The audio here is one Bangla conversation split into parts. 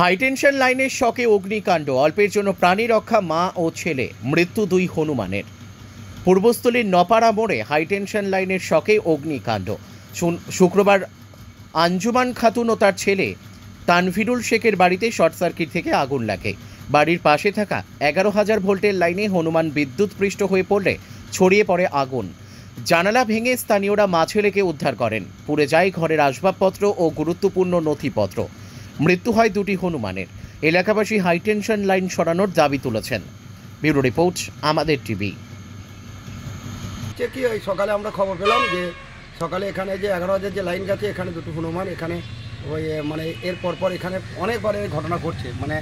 হাইটেনশন লাইনের শকে অগ্নিকাণ্ড, অল্পের জন্য প্রাণী রক্ষা মা ও ছেলে, মৃত্যু দুই হনুমানের। পূর্বস্থলীর নপাড়া মোড়ে হাইটেনশন লাইনের শকে অগ্নিকাণ্ড। শুক্রবার আঞ্জুমান খাতুন ও তার ছেলে তানভিরুল শেখের বাড়িতে শর্ট সার্কিট থেকে আগুন লাগে। বাড়ির পাশে থাকা 11,000 ভোল্টের লাইনে হনুমান বিদ্যুৎপৃষ্ট হয়ে পড়লে ছড়িয়ে পড়ে আগুন। জানালা ভেঙে স্থানীয়রা মা ছেলেকে উদ্ধার করেন। পুড়ে যায় ঘরের আসবাবপত্র ও গুরুত্বপূর্ণ নথিপত্র। মৃত্যু হয় দুটি হনুমানের। এলাকাবাসী হাইটেনশন লাইন সরানোর দাবি তুলেছেন। ব্যুরো রিপোর্ট, আমাদের টিভি। কি ওই সকালে আমরা খবর পেলাম যে সকালে এখানে যে 11,000 যে লাইন গেছে, এখানে দুটো হনুমান এখানে ওই মানে এর পরপর এখানে অনেকবার এই ঘটনা ঘটছে। মানে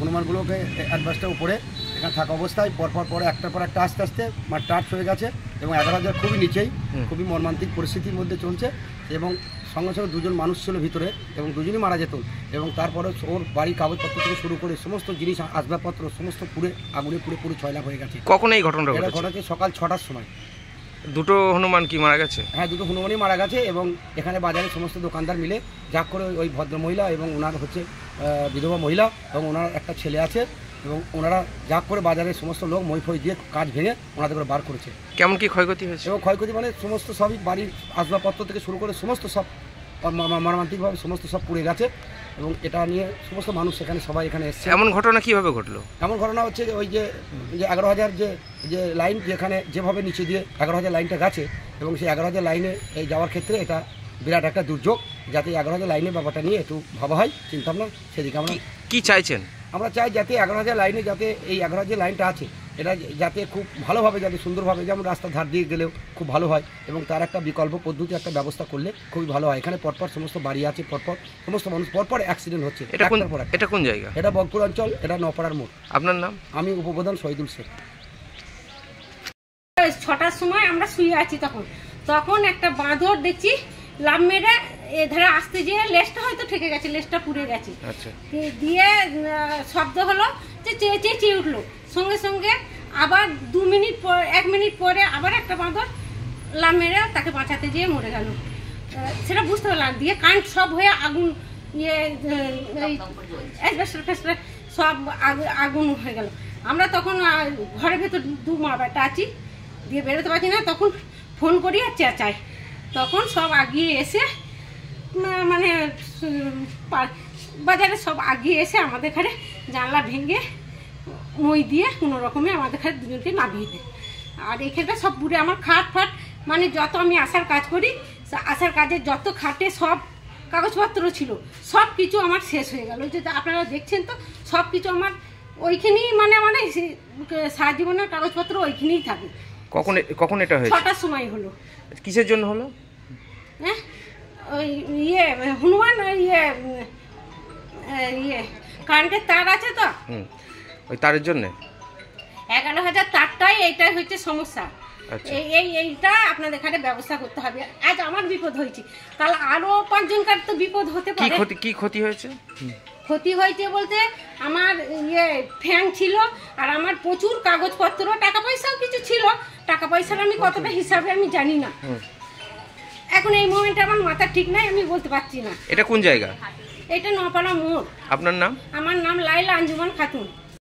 হনুমানগুলোকে অ্যাডভান্সটার উপরে এখানে থাকা অবস্থায় পরপর একটার পর একটা আস্তে আস্তে মানে টাচ হয়ে গেছে এবং 11,000 খুবই নিচেই, খুবই মর্মান্তিক পরিস্থিতির মধ্যে চলছে। এবং সঙ্গে সঙ্গে দুজন মানুষ ছিল ভিতরে এবং দুজনই মারা যেত। এবং তারপরে ওর বাড়ির কাগজপত্র থেকে শুরু করে সমস্ত জিনিস আসবাবপত্র সমস্ত পুড়ে আগুনে পুরো ছয়লাভ হয়ে গেছে। কখন এই ঘটনাটা ঘটেছে? সকাল 6টার সময়। দুটো হনুমান কি মারা গেছে? হ্যাঁ, দুটো হনুমানই মারা গেছে। এবং এখানে বাজারে সমস্ত দোকানদার মিলে যাক করে ওই ভদ্রমহিলা এবং ওনার হচ্ছে বিধবা মহিলা এবং ওনার একটা ছেলে আছে এবং ওনারা যাক করে বাজারের সমস্ত লোক মই দিয়ে কাজ ভেঙে ওনাদের করে বার করেছে। কেমন কি ক্ষয়ক্ষতি হয়েছে? এবং ক্ষয়ক্ষতি মানে সমস্ত সবই বাড়ির আসবাবপত্র থেকে শুরু করে সমস্ত সব মর্মান্তিকভাবে সমস্ত সব পুড়ে গেছে। এবং এটা নিয়ে সমস্ত মানুষ এখানে সবাই এখানে এসছে। এমন ঘটনা কিভাবে ঘটলো? এমন ঘটনা হচ্ছে ওই যে 11,000 যে লাইন যেখানে যেভাবে নিচে দিয়ে 11,000 লাইনটা গেছে এবং সেই 11,000 লাইনে এই যাওয়ার ক্ষেত্রে এটা বিরাট একটা দুর্যোগ। যাতে 11,000 লাইনের ব্যাপারটা নিয়ে একটু ভাবা হয়, চিন্তা ভাবনা সেদিকে আমরা কি চাইছেন? আমরা চাই যাতে 11,000 লাইনে যাতে এই 11,000 লাইনটা আছে এটা যাতে খুব ভালোভাবে, যাতে সুন্দরভাবে, যেমন রাস্তার ধার দিয়ে গেলেও খুব ভালো হয় এবং তার একটা বিকল্প পদ্ধতি একটা ব্যবস্থা করলে খুবই ভালো হয়। এখানে পরপর সমস্ত বাড়ি আছে, পরপর সমস্ত মানুষ পরপর অ্যাক্সিডেন্ট হচ্ছে। এটা কোন জায়গা? এটা বগপুর অঞ্চল, এটা নপাড়ার মোড়। আপনার নাম? আমি উপপ্রধান শহীদুল শেখ। 6টার সময় আমরা শুয়ে আছি, তখন একটা বাঁদর দেখছি লাভ মেরে এধারে আসতে যেয়ে লেজটা হয়তো ঠেকে গেছে, লেজটা পুড়ে গেছে। আচ্ছা। দিয়ে শব্দ হলো যে চেঁচিয়ে উঠলো। সঙ্গে সঙ্গে আবার 2 মিনিট পর 1 মিনিট পরে আবার একটা বাঁদর লাভ মেরে তাকে বাঁচাতে যেয়ে মরে গেল। সেটা বুঝতে পারলাম। দিয়ে কারেন্ট সব হয়ে আগুন সব আগুন হয়ে গেল। আমরা তখন ঘরের ভেতর 2 মা বেটা আছি, দিয়ে বেরোতে পারছি না। তখন ফোন করি আর চেঁচাই, তখন সব আগিয়ে এসে মানে বাজারে সব আগিয়ে এসে আমাদের ঘরে জানলা ভেঙে মই দিয়ে কোনো রকমে আমাদের ঘরে দুজনকে নামিয়ে দেয়। আর এখানটা সব পুরে আমার খাট ফাট, মানে যত আমি আসার কাজ করি, আসার কাজে যত খাটে সব কাগজপত্র ছিল সব কিছু আমার শেষ হয়ে গেল। যে আপনারা দেখছেন তো সব কিছু আমার ওইখানেই, মানে সারা জীবনের কাগজপত্র ওইখানেই থাকে। কখন এটা হয়েছে? 6টার সময় হলো। কিসের জন্য হলো? হ্যাঁ, ওই হনুমান কারেন্টের তার আছে তো, ওই তারের জন্য 11,000 তারটাই এইটাই হচ্ছে সমস্যা। আচ্ছা। এইটা আপনাদের এখানে ব্যবস্থা করতে হবে। আজ আমার বিপদ হয়েছে, কাল আরো 5 জনকার তো বিপদ হতে পারে। কি ক্ষতি হয়েছে? ক্ষতি হয়েছে বলতে আমার ফ্যান ছিল আর আমার প্রচুর কাগজপত্র, টাকা পয়সাও কিছু ছিল। টাকা পয়সার আমি কতটা হিসাবে আমি জানি না। এখন এই মোমেন্টে আমার মাথা ঠিক নাই, আমি বলতে পারছি না। এটা কোন জায়গা? এটা নপাড়া মোড়। আপনার নাম? আমার নাম লাইলা আঞ্জুমান খাতুন।